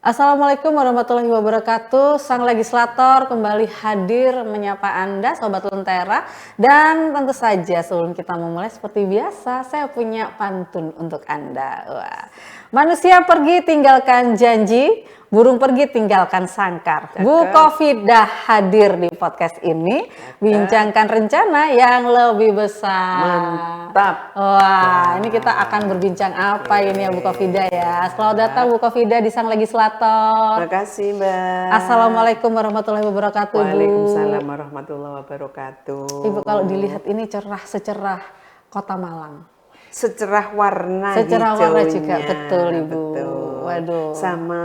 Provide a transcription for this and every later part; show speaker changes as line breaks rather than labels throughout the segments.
Assalamualaikum warahmatullahi wabarakatuh. Sang legislator kembali hadir menyapa Anda, Sobat Lentera. Dan tentu saja sebelum kita memulai seperti biasa, saya punya pantun untuk Anda. Wah. Manusia pergi tinggalkan janji, burung pergi tinggalkan sangkar. Bu Kofidah hadir di podcast ini, bincangkan rencana yang lebih besar.
Mantap.
Wah, ini kita akan berbincang apa ini ya Bu Kofidah ya. Selamat datang Bu Kofidah di Sang Legislator.
Terima kasih Mbak.
Assalamualaikum warahmatullahi wabarakatuh.
Waalaikumsalam warahmatullahi wabarakatuh.
Ibu kalau dilihat ini cerah secerah Kota Malang.
Secerah warna
Secerah
hijaunya.
warna juga, betul Ibu.
Betul.
Waduh.
Sama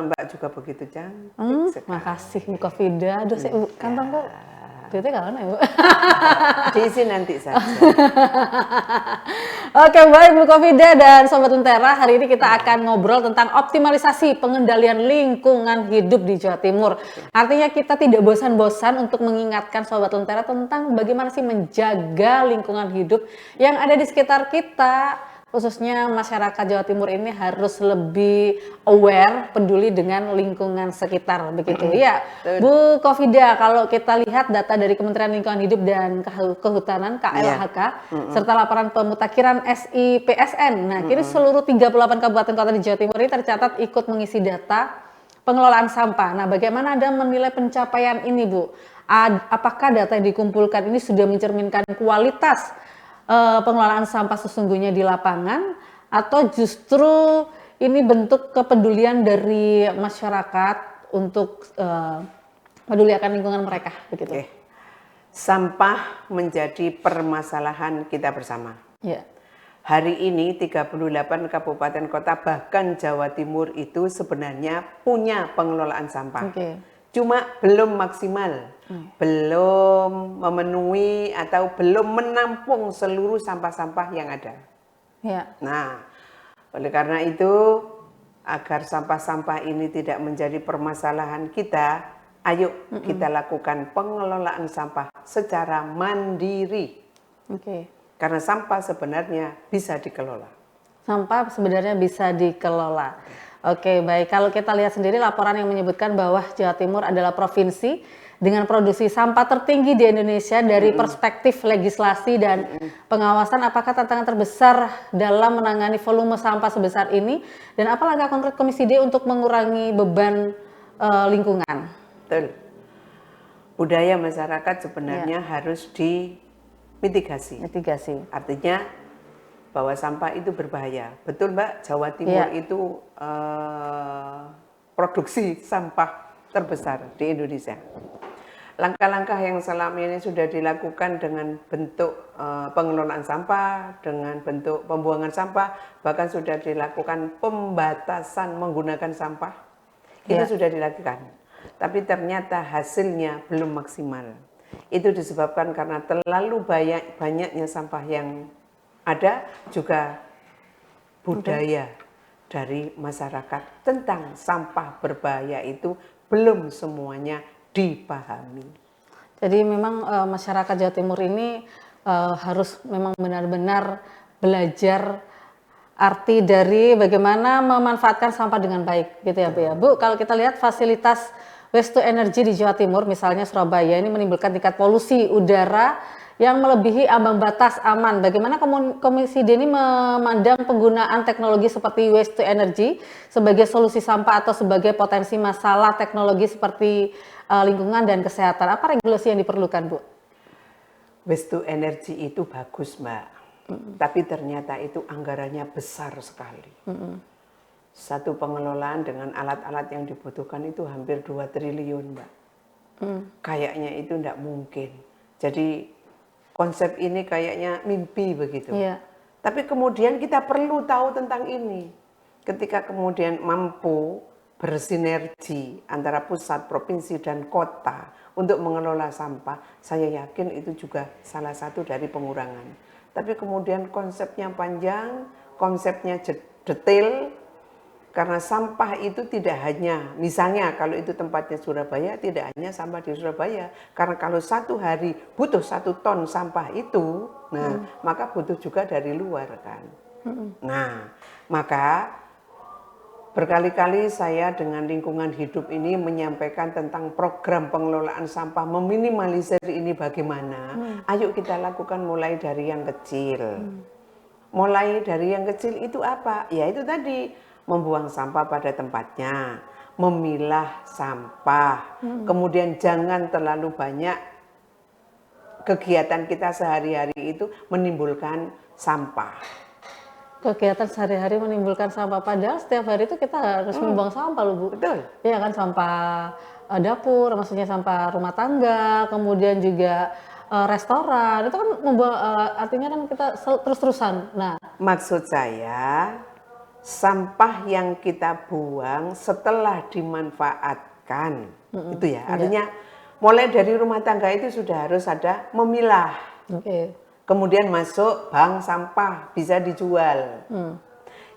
Mbak juga begitu cantik.
Makasih Bu Kofidah. Aduh, saya kantong kok. Duitnya kalau Ibu.
Diisi nanti saja.
Oke, baik Bu Kofidah dan Sobat Lentera, hari ini kita akan ngobrol tentang optimalisasi pengendalian lingkungan hidup di Jawa Timur. Artinya kita tidak bosan-bosan untuk mengingatkan Sobat Lentera tentang bagaimana sih menjaga lingkungan hidup yang ada di sekitar kita. Khususnya masyarakat Jawa Timur ini harus lebih aware, peduli dengan lingkungan sekitar, begitu. Iya, Bu Kofidah, kalau kita lihat data dari Kementerian Lingkungan Hidup dan Kehutanan (KLHK) serta laporan pemutakhiran SIPSN. Nah, kini seluruh 38 kabupaten kota di Jawa Timur ini tercatat ikut mengisi data pengelolaan sampah. Nah, bagaimana Anda menilai pencapaian ini, Bu? Apakah data yang dikumpulkan ini sudah mencerminkan kualitas pengelolaan sampah sesungguhnya di lapangan, atau justru ini bentuk kepedulian dari masyarakat untuk peduli akan lingkungan mereka, begitu?
Oke. Sampah menjadi permasalahan kita bersama.
Ya.
Hari ini 38 kabupaten kota bahkan Jawa Timur itu sebenarnya punya pengelolaan sampah.
Oke.
Cuma belum maksimal, belum memenuhi atau belum menampung seluruh sampah-sampah yang ada.
Ya.
Nah, oleh karena itu, agar sampah-sampah ini tidak menjadi permasalahan kita, ayo kita lakukan pengelolaan sampah secara mandiri.
Oke.
Karena sampah sebenarnya bisa dikelola.
Sampah sebenarnya bisa dikelola. Oke, baik. Kalau kita lihat sendiri laporan yang menyebutkan bahwa Jawa Timur adalah provinsi dengan produksi sampah tertinggi di Indonesia dari perspektif legislasi dan pengawasan, apakah tantangan terbesar dalam menangani volume sampah sebesar ini dan apa langkah konkret Komisi D untuk mengurangi beban lingkungan?
Betul. Budaya masyarakat sebenarnya harus dimitigasi.
Mitigasi.
Artinya bahwa sampah itu berbahaya. Betul Mbak, Jawa Timur itu produksi sampah terbesar di Indonesia. Langkah-langkah yang selama ini sudah dilakukan dengan bentuk pengelolaan sampah, dengan bentuk pembuangan sampah, bahkan sudah dilakukan pembatasan menggunakan sampah, itu sudah dilakukan. Tapi ternyata hasilnya belum maksimal. Itu disebabkan karena terlalu banyaknya sampah yang ada, juga budaya dari masyarakat tentang sampah berbahaya itu belum semuanya dipahami.
Jadi memang masyarakat Jawa Timur ini harus memang benar-benar belajar arti dari bagaimana memanfaatkan sampah dengan baik, gitu ya Bu ya. Bu, kalau kita lihat fasilitas waste to energy di Jawa Timur, misalnya Surabaya, ini menimbulkan tingkat polusi udara yang melebihi ambang batas aman. Bagaimana Komisi D ini memandang penggunaan teknologi seperti waste to energy sebagai solusi sampah atau sebagai potensi masalah teknologi seperti lingkungan dan kesehatan? Apa regulasi yang diperlukan, Bu?
Waste to energy itu bagus, Mbak. Tapi ternyata itu anggarannya besar sekali. Satu pengelolaan dengan alat-alat yang dibutuhkan itu hampir 2 triliun, Mbak. Kayaknya itu tidak mungkin. Jadi konsep ini kayaknya mimpi begitu.
Iya.
Tapi kemudian kita perlu tahu tentang ini. Ketika kemudian mampu bersinergi antara pusat, provinsi, dan kota untuk mengelola sampah, saya yakin itu juga salah satu dari pengurangan. Tapi kemudian konsepnya panjang, konsepnya detail, karena sampah itu tidak hanya, misalnya kalau itu tempatnya Surabaya, tidak hanya sampah di Surabaya. Karena kalau satu hari butuh 1 ton sampah itu, nah maka butuh juga dari luar kan. Nah, maka Berkali-kali saya dengan lingkungan hidup ini menyampaikan tentang program pengelolaan sampah, meminimalisir ini bagaimana. Ayo kita lakukan mulai dari yang kecil. Mulai dari yang kecil itu apa? Ya itu tadi, membuang sampah pada tempatnya, memilah sampah, kemudian jangan terlalu banyak kegiatan kita sehari-hari itu menimbulkan sampah.
Kegiatan sehari-hari menimbulkan sampah, padahal setiap hari itu kita harus membuang sampah loh Bu.
Betul.
Iya kan, sampah dapur, maksudnya sampah rumah tangga, kemudian juga restoran, itu kan membuang, artinya kan kita terus-terusan. Nah,
Maksud saya, sampah yang kita buang setelah dimanfaatkan, itu ya. Artinya mulai dari rumah tangga itu sudah harus ada memilah.
oke.
Kemudian masuk bank sampah, bisa dijual.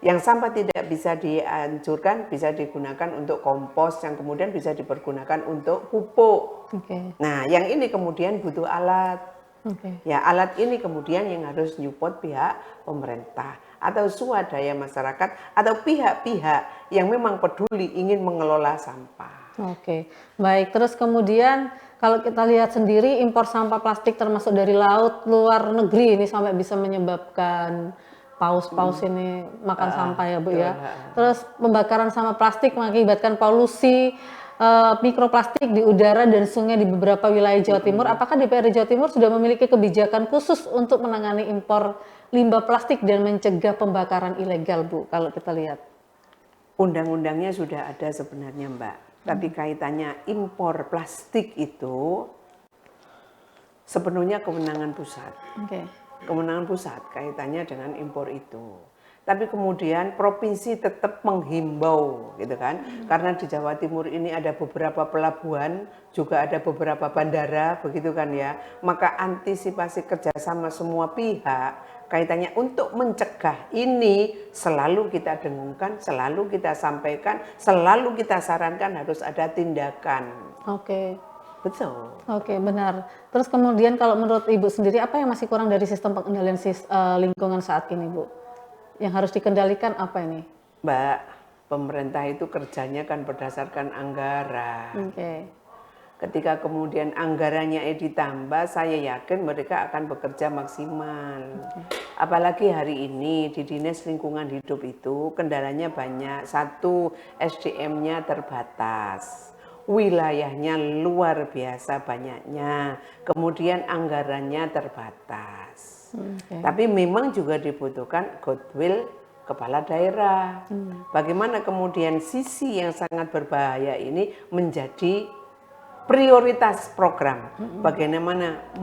Yang sampah tidak bisa dihancurkan, bisa digunakan untuk kompos, yang kemudian bisa dipergunakan untuk pupuk.
Oke.
Nah, yang ini kemudian butuh alat.
Oke.
Ya, alat ini kemudian yang harus nyupport pihak pemerintah atau swadaya masyarakat atau pihak-pihak yang memang peduli ingin mengelola sampah.
Oke, baik. Terus kemudian kalau kita lihat sendiri impor sampah plastik termasuk dari laut luar negeri ini sampai bisa menyebabkan paus-paus ini makan sampah ya Bu ya. Terus pembakaran sampah plastik mengakibatkan polusi mikroplastik di udara dan sungai di beberapa wilayah Jawa Timur. Apakah DPRD Jawa Timur sudah memiliki kebijakan khusus untuk menangani impor limbah plastik dan mencegah pembakaran ilegal Bu kalau kita lihat?
Undang-undangnya sudah ada sebenarnya Mbak. Tapi kaitannya impor plastik itu sepenuhnya kewenangan pusat.
Oke.
Kewenangan pusat kaitannya dengan impor itu. Tapi kemudian provinsi tetap menghimbau gitu kan. Karena di Jawa Timur ini ada beberapa pelabuhan, juga ada beberapa bandara begitu kan ya. Maka antisipasi kerjasama semua pihak kaitannya untuk mencegah ini selalu kita dengungkan, selalu kita sampaikan, selalu kita sarankan harus ada tindakan.
Oke.
Betul.
Oke, benar. Terus kemudian kalau menurut Ibu sendiri apa yang masih kurang dari sistem pengendalian lingkungan saat ini, Bu? Yang harus dikendalikan apa ini?
Mbak, pemerintah itu kerjanya kan berdasarkan anggaran.
Oke.
Ketika kemudian anggarannya ditambah, saya yakin mereka akan bekerja maksimal. Apalagi hari ini di Dinas Lingkungan Hidup itu kendalanya banyak. Satu, SDM-nya terbatas. Wilayahnya luar biasa banyaknya. Kemudian anggarannya terbatas. Tapi memang juga dibutuhkan goodwill kepala daerah. Bagaimana kemudian sisi yang sangat berbahaya ini menjadi prioritas program. Bagaimana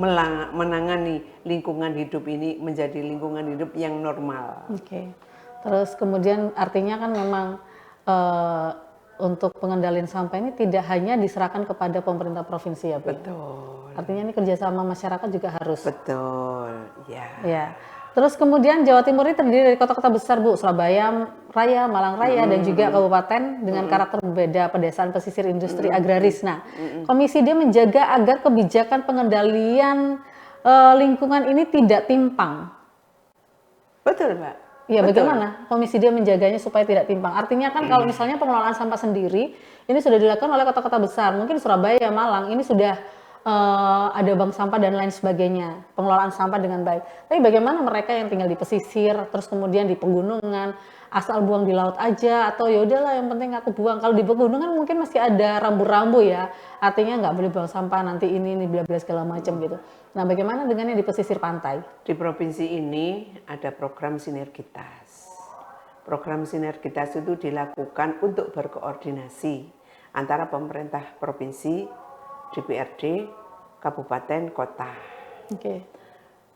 menangani lingkungan hidup ini menjadi lingkungan hidup yang normal.
Oke. Terus kemudian artinya kan memang untuk pengendalian sampah ini tidak hanya diserahkan kepada pemerintah provinsi ya Bu?
Betul.
Artinya ini kerjasama masyarakat juga harus.
Betul, ya.
Ya. Terus kemudian Jawa Timur ini terdiri dari kota-kota besar Bu, Surabaya Raya, Malang Raya, dan juga kabupaten dengan karakter berbeda, pedesaan, pesisir, industri, agraris. Nah, Komisi D menjaga agar kebijakan pengendalian lingkungan ini tidak timpang.
Betul, Mbak.
Iya,
Betul.
bagaimana Komisi D menjaganya supaya tidak timpang? Artinya kan kalau misalnya pengelolaan sampah sendiri, ini sudah dilakukan oleh kota-kota besar, mungkin Surabaya, Malang, ini sudah ada bank sampah dan lain sebagainya, pengelolaan sampah dengan baik. Tapi bagaimana mereka yang tinggal di pesisir, terus kemudian di pegunungan, asal buang di laut aja, atau ya udahlah yang penting aku buang. Kalau di pegunungan mungkin masih ada rambu-rambu ya, artinya nggak boleh buang sampah nanti ini bla bla segala macam gitu. Nah, bagaimana dengan yang di pesisir pantai?
Di provinsi ini ada program sinergitas. Program sinergitas itu dilakukan untuk berkoordinasi antara pemerintah provinsi, DPRD, kabupaten, kota.
Oke.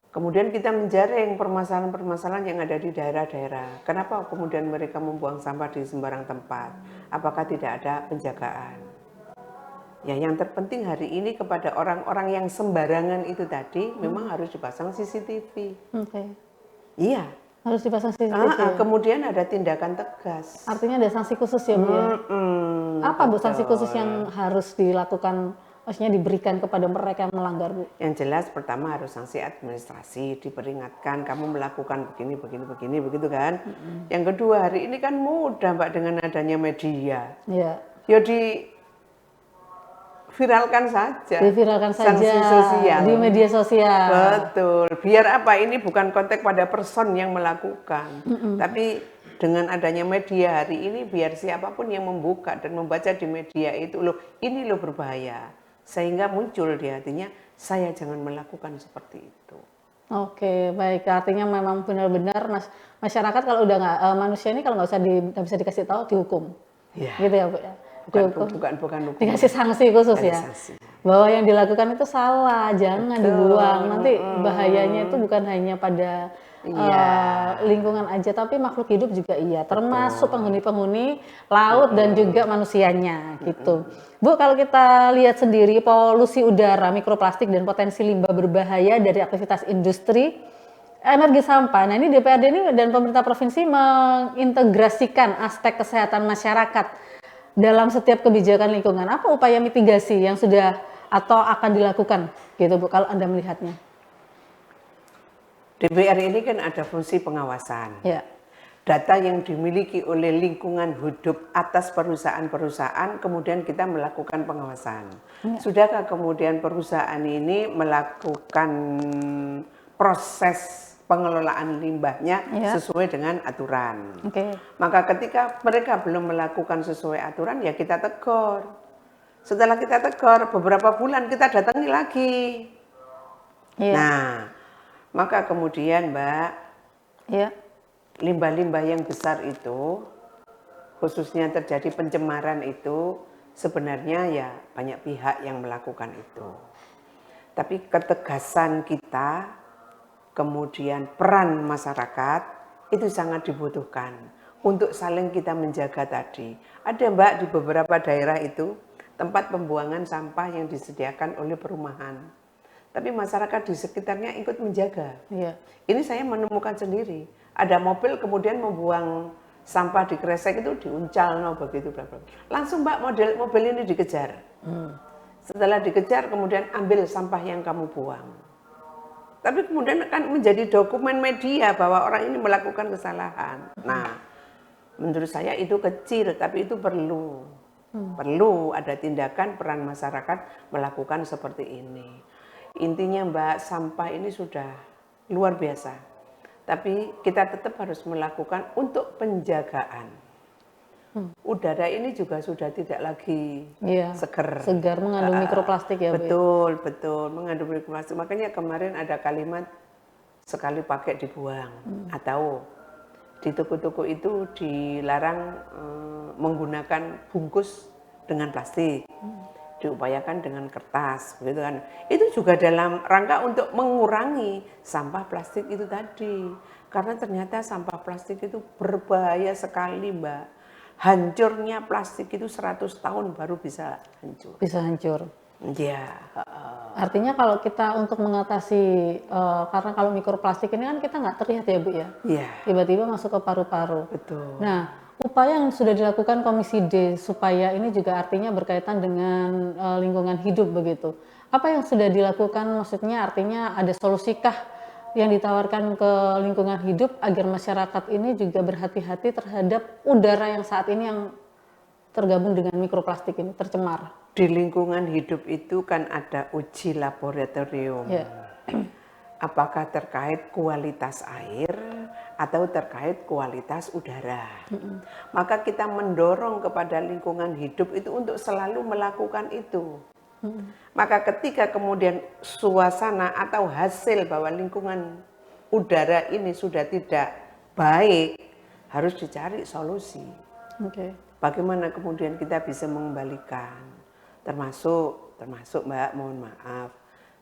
Kemudian kita menjaring permasalahan-permasalahan yang ada di daerah-daerah. Kenapa kemudian mereka membuang sampah di sembarang tempat? Apakah tidak ada penjagaan? Ya, yang terpenting hari ini kepada orang-orang yang sembarangan itu tadi memang harus dipasang CCTV.
Oke.
Iya.
Harus dipasang CCTV.
Kemudian ada tindakan tegas.
Artinya ada sanksi khusus ya Bu ya? Apa Bu sanksi khusus yang harus dilakukan maksudnya diberikan kepada mereka yang melanggar, Bu?
Yang jelas pertama harus sanksi administrasi, diperingatkan kamu melakukan begini, begitu kan. Yang kedua, hari ini kan mudah Mbak dengan adanya media.
Iya.
Ya viralkan saja.
Diviralkan
Sanksi
saja
sosial.
di media sosial.
Betul. Biar apa? Ini bukan konteks pada person yang melakukan. Tapi dengan adanya media hari ini, biar siapapun yang membuka dan membaca di media itu, loh ini loh berbahaya. Sehingga muncul di hatinya, saya jangan melakukan seperti itu.
Oke, baik. Artinya memang benar-benar masyarakat kalau udah nggak, manusia ini kalau nggak bisa dikasih tahu, dihukum.
Ya.
Gitu ya, Bu ya?
Bukan hukum.
Dikasih sanksi khusus
Ada
ya.
sanksi.
Bahwa yang dilakukan itu salah, jangan
Betul.
dibuang. Nanti bahayanya itu bukan hanya pada lingkungan aja, tapi makhluk hidup juga iya, termasuk penghuni-penghuni laut dan juga manusianya gitu. Bu, kalau kita lihat sendiri polusi udara, mikroplastik dan potensi limbah berbahaya dari aktivitas industri energi sampah. Nah, ini DPRD ini dan pemerintah provinsi mengintegrasikan aspek kesehatan masyarakat dalam setiap kebijakan lingkungan. Apa upaya mitigasi yang sudah atau akan dilakukan gitu, Bu, kalau Anda melihatnya?
DPR ini kan ada fungsi pengawasan.
Ya.
Data yang dimiliki oleh lingkungan hidup atas perusahaan-perusahaan, kemudian kita melakukan pengawasan. Ya. Sudahkah kemudian perusahaan ini melakukan proses pengelolaan limbahnya sesuai dengan aturan? Maka ketika mereka belum melakukan sesuai aturan, ya kita tegur. Setelah kita tegur, beberapa bulan kita datangi lagi. Nah, maka kemudian Mbak, limbah-limbah yang besar itu, khususnya terjadi pencemaran itu, sebenarnya ya banyak pihak yang melakukan itu. Tapi ketegasan kita, kemudian peran masyarakat, itu sangat dibutuhkan untuk saling kita menjaga tadi. Ada Mbak di beberapa daerah itu, tempat pembuangan sampah yang disediakan oleh perumahan. Tapi masyarakat di sekitarnya ikut menjaga. Ini saya menemukan sendiri. Ada mobil kemudian membuang sampah di kresek itu diuncal, begitu. Langsung Mbak mobil ini dikejar. Setelah dikejar kemudian ambil sampah yang kamu buang. Tapi kemudian akan menjadi dokumen media bahwa orang ini melakukan kesalahan. Nah, menurut saya itu kecil, tapi itu perlu. Perlu ada tindakan peran masyarakat melakukan seperti ini. Intinya Mbak, sampah ini sudah luar biasa. Tapi kita tetap harus melakukan untuk penjagaan. Udara ini juga sudah tidak lagi segar
mengandung mikroplastik ya,
Bu. Betul, mengandung mikroplastik. Makanya kemarin ada kalimat sekali pakai dibuang, atau di toko-toko itu dilarang menggunakan bungkus dengan plastik, diupayakan dengan kertas, begitu kan? Itu juga dalam rangka untuk mengurangi sampah plastik itu tadi, karena ternyata sampah plastik itu berbahaya sekali, Mbak. Hancurnya plastik itu 100 tahun baru bisa hancur.
Bisa hancur.
Iya.
Artinya kalau kita untuk mengatasi, karena kalau mikroplastik ini kan kita nggak terlihat ya Bu ya.
Iya.
Tiba-tiba masuk ke paru-paru.
Betul.
Nah, upaya yang sudah dilakukan Komisi D supaya ini juga artinya berkaitan dengan lingkungan hidup begitu. Apa yang sudah dilakukan? Maksudnya artinya ada solusikah yang ditawarkan ke lingkungan hidup agar masyarakat ini juga berhati-hati terhadap udara yang saat ini yang tergabung dengan mikroplastik ini tercemar?
Di lingkungan hidup itu kan ada uji laboratorium. Apakah terkait kualitas air atau terkait kualitas udara. Maka kita mendorong kepada lingkungan hidup itu untuk selalu melakukan itu. Maka ketika kemudian suasana atau hasil bahwa lingkungan udara ini sudah tidak baik, harus dicari solusi. Bagaimana kemudian kita bisa mengembalikan, termasuk Mbak, mohon maaf,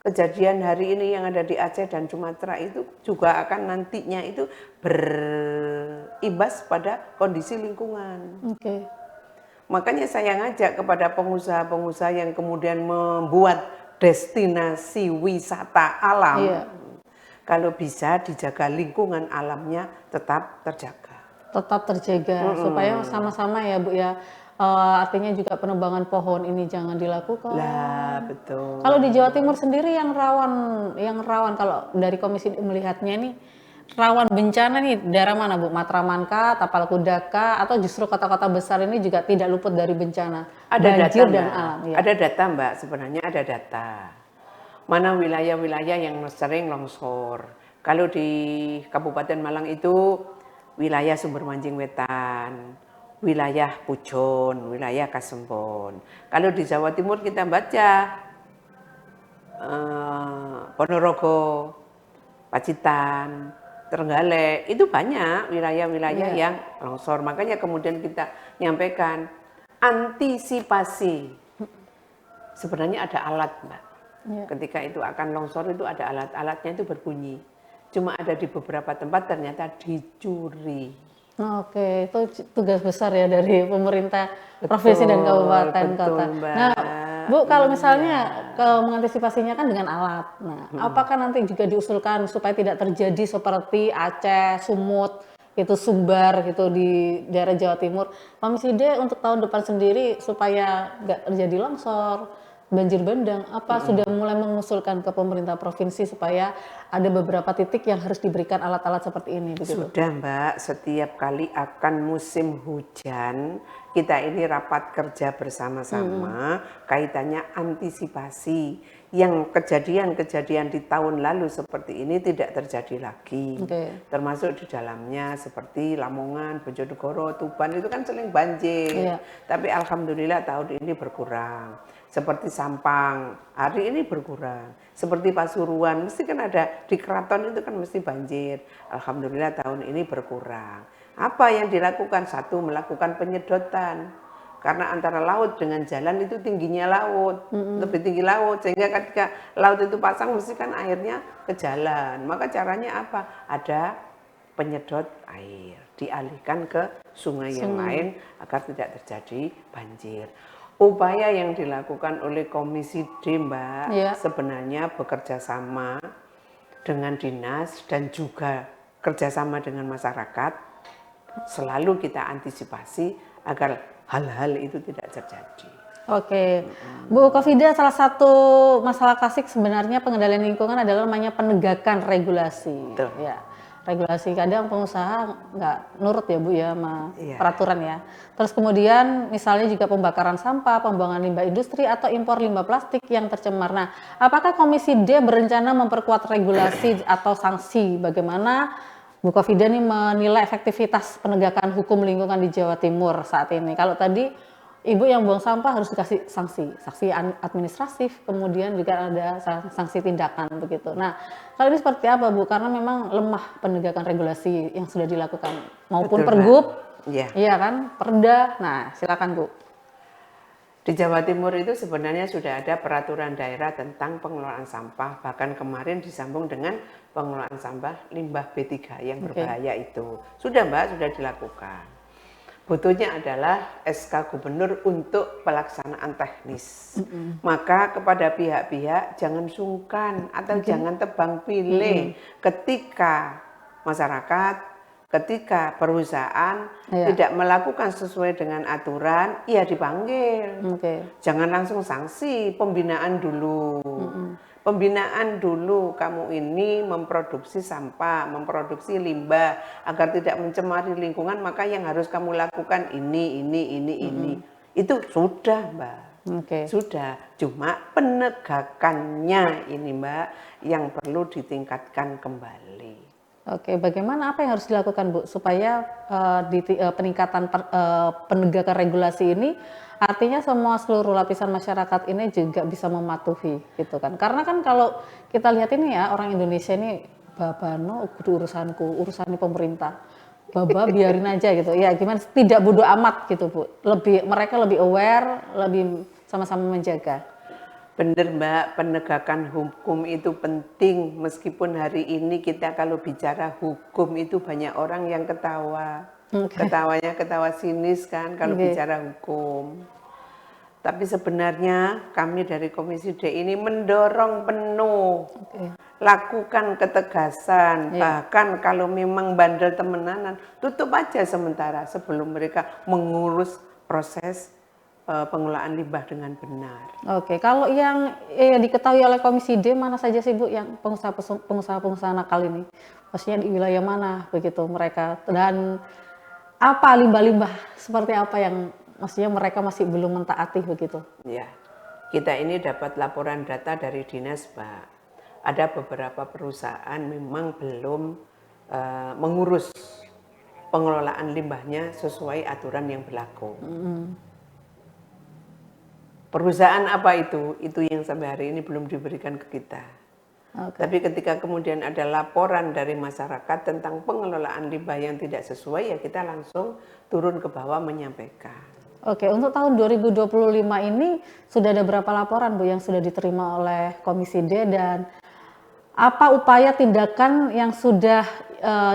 kejadian hari ini yang ada di Aceh dan Sumatera itu juga akan nantinya itu berimbas pada kondisi lingkungan. Makanya saya ngajak kepada pengusaha-pengusaha yang kemudian membuat destinasi wisata alam, kalau bisa dijaga lingkungan alamnya tetap terjaga.
Tetap terjaga supaya sama-sama ya Bu ya, artinya juga penebangan pohon ini jangan dilakukan.
Lah, betul.
Kalau di Jawa Timur sendiri yang rawan kalau dari komisi melihatnya nih rawan bencana nih daerah mana Bu? Matraman kah, Tapal Kuda kah, atau justru kota-kota besar ini juga tidak luput dari bencana
Ada
banjir
data,
dan
Mbak.
alam? Ya.
Ada data, Mbak. Sebenarnya ada data. Mana wilayah-wilayah yang sering longsor. Kalau di Kabupaten Malang itu wilayah Sumber Manjing Wetan, wilayah Pujon, wilayah Kasembon. Kalau di Jawa Timur kita baca Ponorogo, Pacitan, Trenggalek, itu banyak wilayah-wilayah yang longsor. Makanya kemudian kita nyampaikan antisipasi. Sebenarnya ada alat, Mbak. Ketika itu akan longsor itu ada alat-alatnya itu berbunyi. Cuma ada di beberapa tempat ternyata dicuri.
Oke, itu tugas besar ya dari pemerintah provinsi dan kabupaten kota.
Mbak.
Nah, Bu, kalau misalnya mengantisipasinya kan dengan alat. Nah, apakah nanti juga diusulkan supaya tidak terjadi seperti Aceh, Sumut, itu Sumbar gitu di daerah Jawa Timur. Komisi D untuk tahun depan sendiri supaya nggak terjadi longsor, banjir bandang, apa sudah mulai mengusulkan ke pemerintah provinsi supaya ada beberapa titik yang harus diberikan alat-alat seperti ini begitu?
Sudah, Mbak, setiap kali akan musim hujan, kita ini rapat kerja bersama-sama kaitannya antisipasi yang kejadian-kejadian di tahun lalu seperti ini tidak terjadi lagi. Termasuk di dalamnya seperti Lamongan, Bojonegoro, Tuban itu kan sering banjir. Tapi alhamdulillah tahun ini berkurang. Seperti Sampang, hari ini berkurang. Seperti Pasuruan, mesti kan ada di keraton itu kan mesti banjir. Alhamdulillah tahun ini berkurang. Apa yang dilakukan? Satu, melakukan penyedotan. Karena antara laut dengan jalan itu tingginya laut, lebih tinggi laut. Sehingga ketika laut itu pasang, mesti kan airnya ke jalan. Maka caranya apa? Ada penyedot air, dialihkan ke sungai yang lain agar tidak terjadi banjir. Upaya yang dilakukan oleh Komisi D, Mbak, sebenarnya bekerja sama dengan dinas dan juga kerjasama dengan masyarakat. Selalu kita antisipasi agar hal-hal itu tidak terjadi.
Oke, Bu Kofida, salah satu masalah klasik sebenarnya pengendalian lingkungan adalah namanya penegakan regulasi. Ya, regulasi kadang pengusaha nggak nurut ya Bu ya sama peraturan ya. Terus kemudian misalnya juga pembakaran sampah, pembuangan limbah industri atau impor limbah plastik yang tercemar. Nah, apakah Komisi D berencana memperkuat regulasi atau sanksi? Bagaimana Bu Kofida ini menilai efektivitas penegakan hukum lingkungan di Jawa Timur saat ini? Kalau tadi Ibu yang buang sampah harus dikasih sanksi administratif, kemudian juga ada sanksi tindakan begitu. Nah, kalau ini seperti apa Bu? Karena memang lemah penegakan regulasi yang sudah dilakukan maupun Pergub, iya kan, Perda. Nah, silakan Bu.
Di Jawa Timur itu sebenarnya sudah ada peraturan daerah tentang pengelolaan sampah, bahkan kemarin disambung dengan pengelolaan sampah limbah B3 yang berbahaya itu. Sudah Mbak, sudah dilakukan. Butuhnya adalah SK Gubernur untuk pelaksanaan teknis. Maka kepada pihak-pihak jangan sungkan atau jangan tebang pilih ketika masyarakat, ketika perusahaan tidak melakukan sesuai dengan aturan, ya dipanggil. Jangan langsung sanksi, pembinaan dulu. Pembinaan dulu, kamu ini memproduksi sampah, memproduksi limbah agar tidak mencemari lingkungan, maka yang harus kamu lakukan ini. Itu sudah, Mbak. Sudah, cuma penegakannya ini, Mbak, yang perlu ditingkatkan kembali.
Bagaimana apa yang harus dilakukan Bu supaya peningkatan penegakan regulasi ini artinya seluruh lapisan masyarakat ini juga bisa mematuhi gitu kan? Karena kan kalau kita lihat ini ya orang Indonesia ini babano urusanku pemerintah. Baba biarin aja gitu. Ya gimana tidak bodoh amat gitu Bu. Mereka lebih aware, lebih sama-sama menjaga.
Benar Mbak, penegakan hukum itu penting meskipun hari ini kita kalau bicara hukum itu banyak orang yang ketawa. Ketawanya ketawa sinis kan kalau bicara hukum. Tapi sebenarnya kami dari Komisi D ini mendorong penuh. Lakukan ketegasan, bahkan kalau memang bandel temenanan, tutup aja sementara sebelum mereka mengurus proses pengelolaan limbah dengan benar.
Oke, kalau yang diketahui oleh Komisi D mana saja sih Bu yang pengusaha-pengusaha nakal ini? Maksudnya di wilayah mana begitu mereka, dan apa limbah-limbah seperti apa yang maksudnya mereka masih belum mentaati begitu?
Ya, kita ini dapat laporan data dari dinas, Pak. Ada beberapa perusahaan memang belum mengurus pengelolaan limbahnya sesuai aturan yang berlaku. Perusahaan apa itu? Itu yang sampai hari ini belum diberikan ke kita.
Okay.
Tapi ketika kemudian ada laporan dari masyarakat tentang pengelolaan limbah yang tidak sesuai, ya kita langsung turun ke bawah menyampaikan.
Oke, untuk tahun 2025 ini sudah ada berapa laporan Bu yang sudah diterima oleh Komisi D, dan apa upaya tindakan yang sudah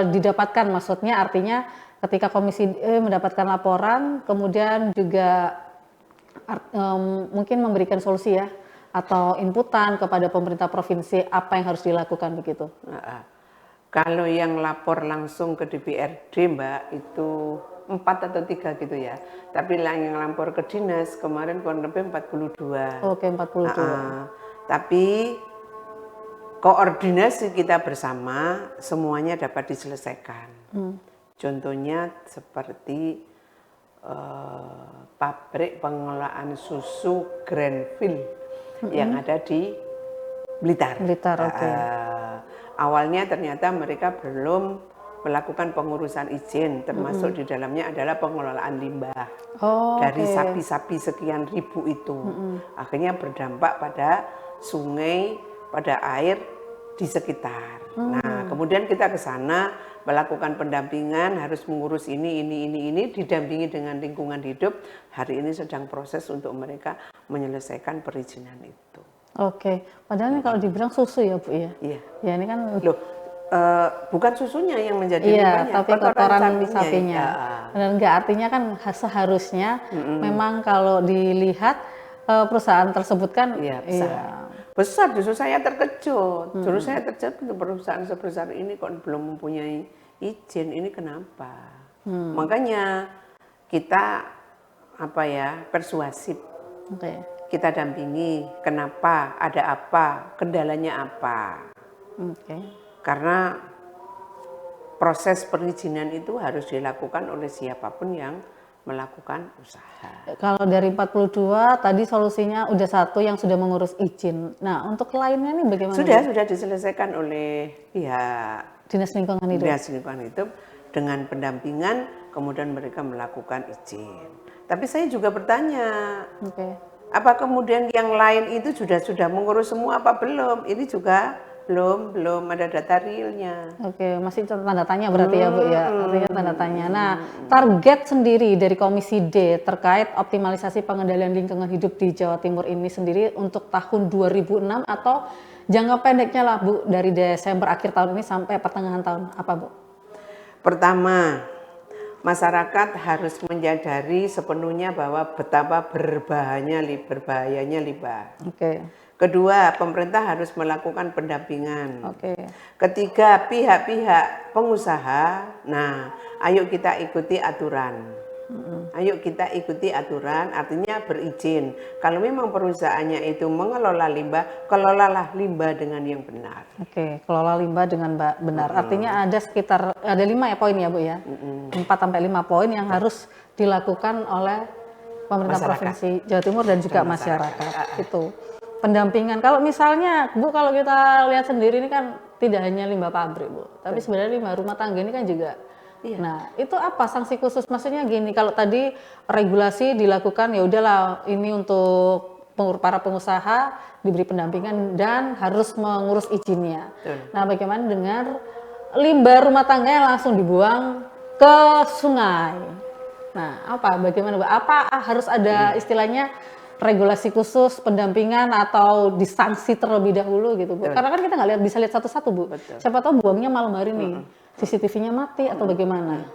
didapatkan? Maksudnya artinya ketika Komisi D mendapatkan laporan, kemudian juga mungkin memberikan solusi ya atau inputan kepada pemerintah provinsi apa yang harus dilakukan begitu.
Kalau yang lapor langsung ke DPRD Mbak itu 4 atau 3 gitu ya. Tapi yang lapor ke dinas kemarin kurang lebih 42.
Oke, 42.
Tapi koordinasi kita bersama semuanya dapat diselesaikan. Contohnya seperti pabrik pengelolaan susu Grandville yang ada di Blitar. Awalnya ternyata mereka belum melakukan pengurusan izin, termasuk di dalamnya adalah pengelolaan limbah dari sapi-sapi sekian ribu itu. Akhirnya berdampak pada sungai, pada air di sekitar. Nah, kemudian kita ke sana melakukan pendampingan, harus mengurus ini, didampingi dengan lingkungan hidup. Hari ini sedang proses untuk mereka menyelesaikan perizinan itu.
Oke, padahal kalau dibilang susu ya Bu ya?
Iya.
Ya ini kan
loh, bukan susunya yang menjadi
limbahnya, tapi kotoran
sapinya.
Dan enggak, artinya kan seharusnya memang kalau dilihat perusahaan tersebut kan
besar. Justru saya terkejut. Justru saya terkejut untuk perusahaan sebesar ini kok belum mempunyai izin. Ini kenapa? Makanya kita persuasif. Kita dampingi. Kenapa? Ada apa? Kendalanya apa? Karena proses perizinan itu harus dilakukan oleh siapapun yang melakukan usaha.
Kalau dari 42 tadi solusinya udah satu yang sudah mengurus izin. Nah, untuk lainnya nih bagaimana?
Sudah diselesaikan oleh pihak
Dinas Lingkungan Hidup.
Dinas Lingkungan Hidup dengan pendampingan, kemudian mereka melakukan izin. Tapi saya juga bertanya, apa kemudian yang lain itu sudah mengurus semua apa belum? Ini juga belum ada data realnya.
Oke, masih tanda tanya berarti ya Bu ya, artinya tanda tanya. Nah, target sendiri dari Komisi D terkait optimalisasi pengendalian lingkungan hidup di Jawa Timur ini sendiri untuk tahun 2006 atau jangka pendeknya lah Bu, dari Desember akhir tahun ini sampai pertengahan tahun, apa Bu?
Pertama, masyarakat harus menyadari sepenuhnya bahwa betapa berbahayanya limbah. Kedua, pemerintah harus melakukan pendampingan. Ketiga, pihak-pihak pengusaha, nah ayo kita ikuti aturan. Artinya berizin. Kalau memang perusahaannya itu mengelola limbah, kelolalah limbah dengan yang benar.
Kelola limbah dengan benar. Artinya ada sekitar 5 ya poin ya Bu ya. 4-5 poin yang harus dilakukan oleh pemerintah provinsi Jawa Timur dan juga masyarakat. Itu pendampingan. Kalau misalnya Bu, kalau kita lihat sendiri ini kan tidak hanya limbah pabrik Bu, tapi sebenarnya limbah rumah tangga ini kan juga. Nah, itu apa sanksi khusus? Maksudnya gini, kalau tadi regulasi dilakukan ya udahlah, ini untuk para pengusaha diberi pendampingan dan harus mengurus izinnya. Nah, bagaimana dengan limbah rumah tangga yang langsung dibuang ke sungai? Nah, bagaimana Bu? Apa harus ada istilahnya regulasi khusus, pendampingan atau disanksi terlebih dahulu gitu Bu? Karena kan kita nggak bisa lihat satu-satu Bu. Siapa tahu buangnya malam hari nih, CCTV-nya mati atau bagaimana?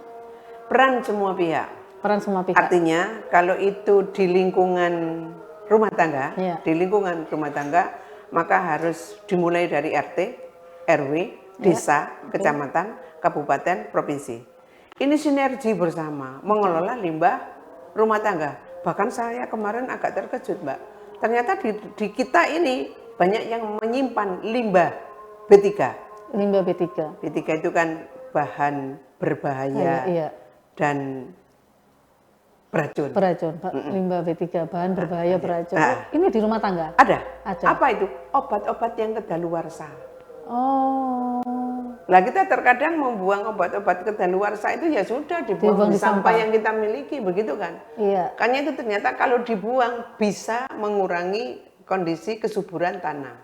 Peran semua pihak. Artinya kalau itu di lingkungan rumah tangga, maka harus dimulai dari RT, RW, desa, kecamatan, kabupaten, provinsi. Ini sinergi bersama mengelola limbah rumah tangga. Bahkan saya kemarin agak terkejut, Mbak. Ternyata di kita ini banyak yang menyimpan limbah B3.
Limbah B3.
B3 itu kan bahan berbahaya
Iya.
dan beracun.
Beracun, limbah B3, bahan berbahaya beracun. Oh, ini di rumah tangga?
Ada.
Ada.
Apa itu? Obat-obat yang kedaluarsa.
Oh.
Lah kita terkadang membuang obat-obat kedaluarsa itu ya sudah dibuang di sampah yang kita miliki, begitu kan?
Iya.
Makanya itu ternyata kalau dibuang bisa mengurangi kondisi kesuburan tanah.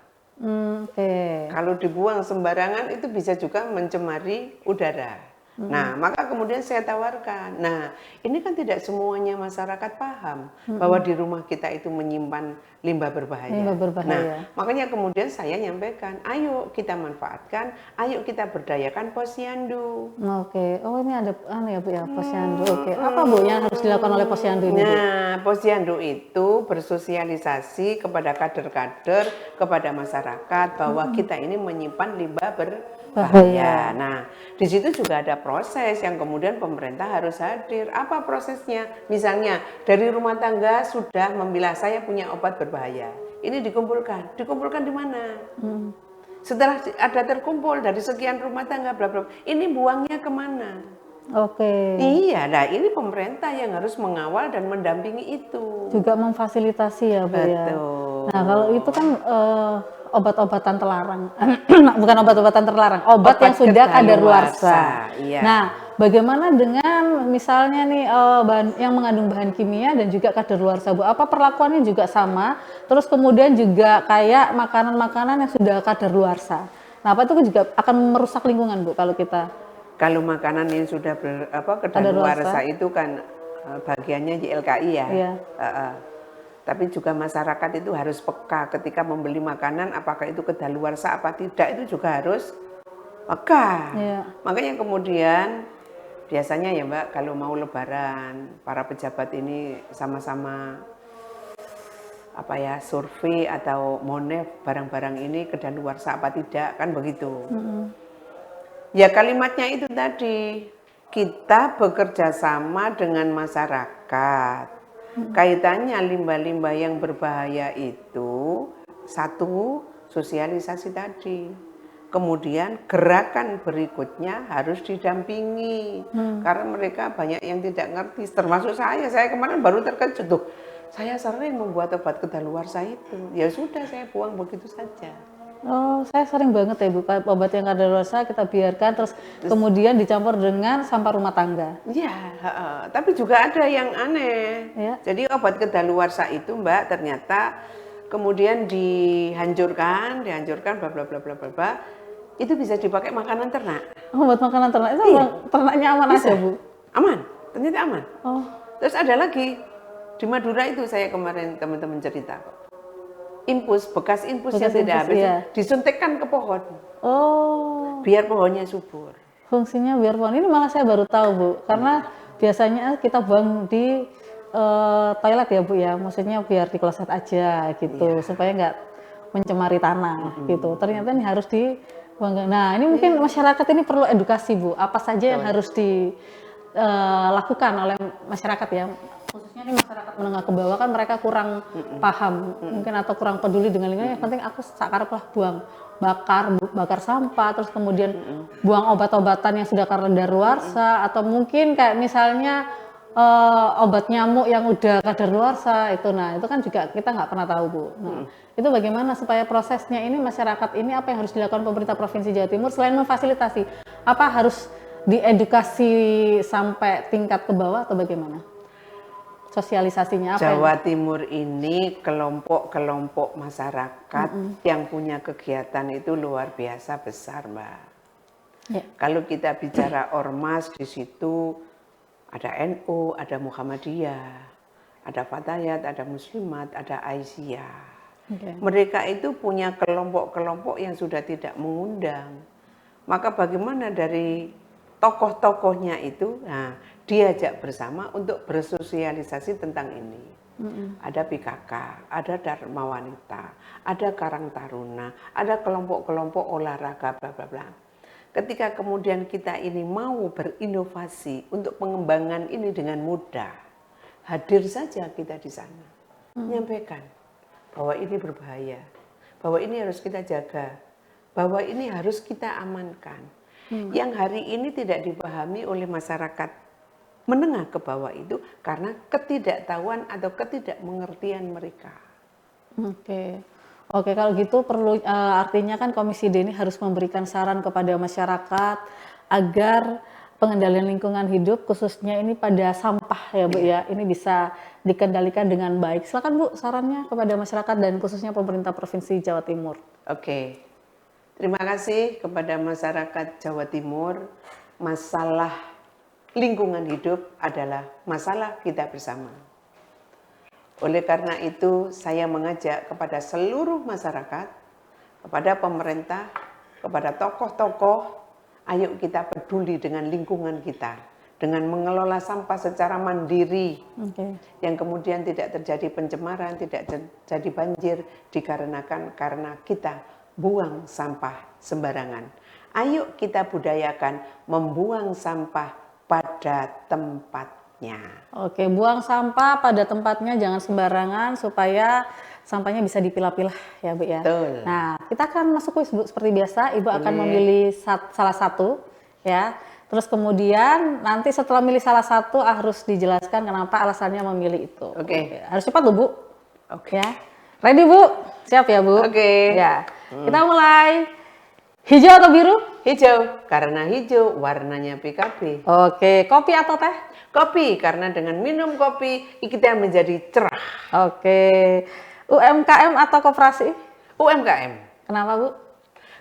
Oke.
Kalau dibuang sembarangan itu bisa juga mencemari udara. Nah, maka kemudian saya tawarkan. Nah, ini kan tidak semuanya masyarakat paham bahwa di rumah kita itu menyimpan limbah berbahaya.
Limbah berbahaya.
Nah, makanya kemudian saya nyampaikan, ayo kita manfaatkan, ayo kita berdayakan posyandu.
Oke. Oh, ini ada ya Bu ya, posyandu. Oke. Apa Bu yang harus dilakukan oleh posyandu ini, Bu?
Nah, posyandu itu bersosialisasi kepada kader-kader, kepada masyarakat bahwa kita ini menyimpan limbah berbahaya. Nah, di situ juga ada proses yang kemudian pemerintah harus hadir. Apa prosesnya? Misalnya dari rumah tangga sudah memilah, saya punya obat berbahaya. Ini dikumpulkan. Dikumpulkan di mana? Setelah ada terkumpul dari sekian rumah tangga, bla bla. Ini buangnya kemana?
Oke.
Iya, nah ini pemerintah yang harus mengawal dan mendampingi itu.
Juga memfasilitasi ya Bu ya.
Betul.
Nah kalau itu kan obat-obatan terlarang, bukan obat-obatan terlarang, obat yang sudah kadaluarsa.
Iya.
Nah bagaimana dengan misalnya nih yang mengandung bahan kimia dan juga kadaluarsa Bu? Apa perlakuannya juga sama? Terus kemudian juga kayak makanan-makanan yang sudah kadaluarsa. Nah apa itu juga akan merusak lingkungan Bu kalau kita?
Kalau makanan yang sudah kadaluarsa itu kan bagiannya YLKI ya.
Iya.
Tapi juga masyarakat itu harus peka ketika membeli makanan, apakah itu kadaluarsa apa tidak, itu juga harus peka.
Iya.
Makanya kemudian biasanya ya Mbak, kalau mau lebaran, para pejabat ini sama-sama survei atau monef barang-barang ini kadaluarsa apa tidak, kan begitu. Ya kalimatnya itu tadi, kita bekerja sama dengan masyarakat. Kaitannya limbah-limbah yang berbahaya itu, satu, sosialisasi tadi. Kemudian gerakan berikutnya harus didampingi. Karena mereka banyak yang tidak ngerti, termasuk saya kemarin baru terkejut tuh. Saya sering membuat obat kadaluarsa itu. Ya sudah saya buang begitu saja.
Oh, saya sering banget ya Bu, obat yang kadaluarsa kita biarkan terus kemudian dicampur dengan sampah rumah tangga.
Iya, tapi juga ada yang aneh.
Ya.
Jadi obat kadaluarsa itu Mbak ternyata kemudian dihancurkan bla bla bla bla bla bla. Itu bisa dipakai makanan ternak.
Oh, buat makanan ternak itu ternaknya aman aja Bu?
Aman, ternyata aman.
Oh.
Terus ada lagi di Madura itu saya kemarin teman-teman cerita kok. Bekas infus yang tidak habis disuntikkan ke pohon.
Oh.
Biar pohonnya subur.
Fungsinya biar pohon, ini malah saya baru tahu Bu, karena biasanya kita buang di toilet ya Bu ya, maksudnya biar di kloset aja gitu, supaya nggak mencemari tanah gitu. Ternyata ini harus dibuang. Nah ini mungkin masyarakat ini perlu edukasi Bu, apa saja yang harus dilakukan oleh masyarakat ya. Khususnya ini masyarakat menengah ke bawah kan mereka kurang paham mungkin atau kurang peduli dengan lingkungan. Yang penting aku sakarep lah buang, bakar sampah, terus kemudian buang obat-obatan yang sudah kadaluarsa, atau mungkin kayak misalnya obat nyamuk yang udah kadaluarsa itu. Nah itu kan juga kita nggak pernah tahu Bu. Nah, itu bagaimana supaya prosesnya ini masyarakat ini apa yang harus dilakukan pemerintah Provinsi Jawa Timur selain memfasilitasi, apa harus diedukasi sampai tingkat ke bawah atau bagaimana? Sosialisasinya apa?
Jawa Timur ini kelompok-kelompok masyarakat yang punya kegiatan itu luar biasa besar, Mbak. Ya. Kalau kita bicara ormas, di situ ada NU, ada Muhammadiyah, ada Fatayat, ada Muslimat, ada Aisyah. Okay. Mereka itu punya kelompok-kelompok yang sudah tidak mengundang. Maka bagaimana dari tokoh-tokohnya itu, diajak bersama untuk bersosialisasi tentang ini. Ada PKK, ada Dharma Wanita, ada Karang Taruna, ada kelompok-kelompok olahraga, bla bla bla. Ketika kemudian kita ini mau berinovasi untuk pengembangan ini dengan mudah, hadir saja kita di sana, menyampaikan bahwa ini berbahaya, bahwa ini harus kita jaga, bahwa ini harus kita amankan. Yang hari ini tidak dipahami oleh masyarakat menengah ke bawah itu karena ketidaktahuan atau ketidakmengertian mereka.
Oke. Oke, kalau gitu perlu artinya kan Komisi D ini harus memberikan saran kepada masyarakat agar pengendalian lingkungan hidup khususnya ini pada sampah ya Bu ya, ini bisa dikendalikan dengan baik. Silakan Bu sarannya kepada masyarakat dan khususnya pemerintah Provinsi Jawa Timur.
Oke. Terima kasih kepada masyarakat Jawa Timur. Masalah lingkungan hidup adalah masalah kita bersama. Oleh karena itu, saya mengajak kepada seluruh masyarakat, kepada pemerintah, kepada tokoh-tokoh, ayo kita peduli dengan lingkungan kita, dengan mengelola sampah secara mandiri, yang kemudian tidak terjadi pencemaran, tidak terjadi banjir, dikarenakan karena kita buang sampah sembarangan. Ayo kita budayakan membuang sampah pada tempatnya.
Oke, buang sampah pada tempatnya, jangan sembarangan supaya sampahnya bisa dipilah-pilah ya Bu ya.
Betul.
Nah, kita akan masuk kuis Bu seperti biasa. Ibu akan memilih salah satu ya. Terus kemudian nanti setelah milih salah satu harus dijelaskan kenapa alasannya memilih itu.
Oke.
Harus cepat loh Bu.
Oke.
Ya. Ready Bu? Siap ya Bu?
Oke.
Ya. Kita mulai. Hijau atau biru?
Hijau, karena hijau warnanya PKB.
Oke, kopi atau teh?
Kopi, karena dengan minum kopi kita menjadi cerah.
Oke, UMKM atau koperasi?
UMKM.
Kenapa Bu?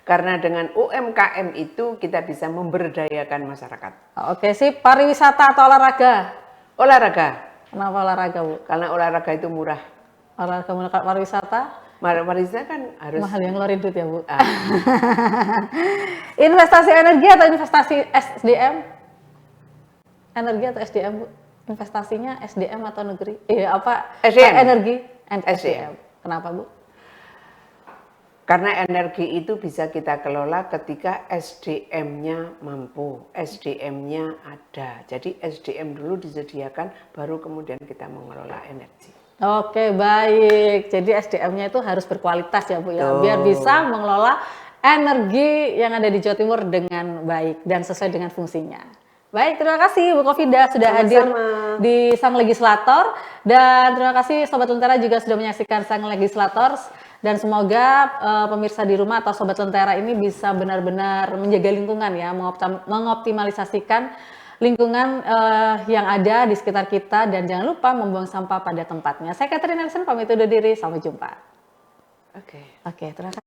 Karena dengan UMKM itu kita bisa memberdayakan masyarakat.
Oke sip, pariwisata atau olahraga?
Olahraga.
Kenapa olahraga Bu?
Karena olahraga itu murah.
Olahraga menggunakan pariwisata?
Pariwisata kan harus
mahal yang ngeluarin duit ya Bu. Investasi energi atau investasi SDM? Energi atau SDM Bu? Investasinya SDM atau negeri? Apa?
SDM.
Energi and
SDM.
Kenapa Bu?
Karena energi itu bisa kita kelola ketika SDM-nya mampu, SDM-nya ada. Jadi SDM dulu disediakan, baru kemudian kita mengelola energi.
Oke, baik. Jadi SDM-nya itu harus berkualitas ya Bu ya, biar bisa mengelola energi yang ada di Jawa Timur dengan baik dan sesuai dengan fungsinya. Baik, terima kasih Bu Kofida sudah hadir di Sang Legislator, dan terima kasih Sobat Lentera juga sudah menyaksikan Sang Legislator, dan semoga pemirsa di rumah atau Sobat Lentera ini bisa benar-benar menjaga lingkungan ya, mengoptimalisasikan lingkungan yang ada di sekitar kita, dan jangan lupa membuang sampah pada tempatnya. Saya Catherine Nelson pamit undur diri, sampai jumpa.
Oke.
Oke, terima kasih.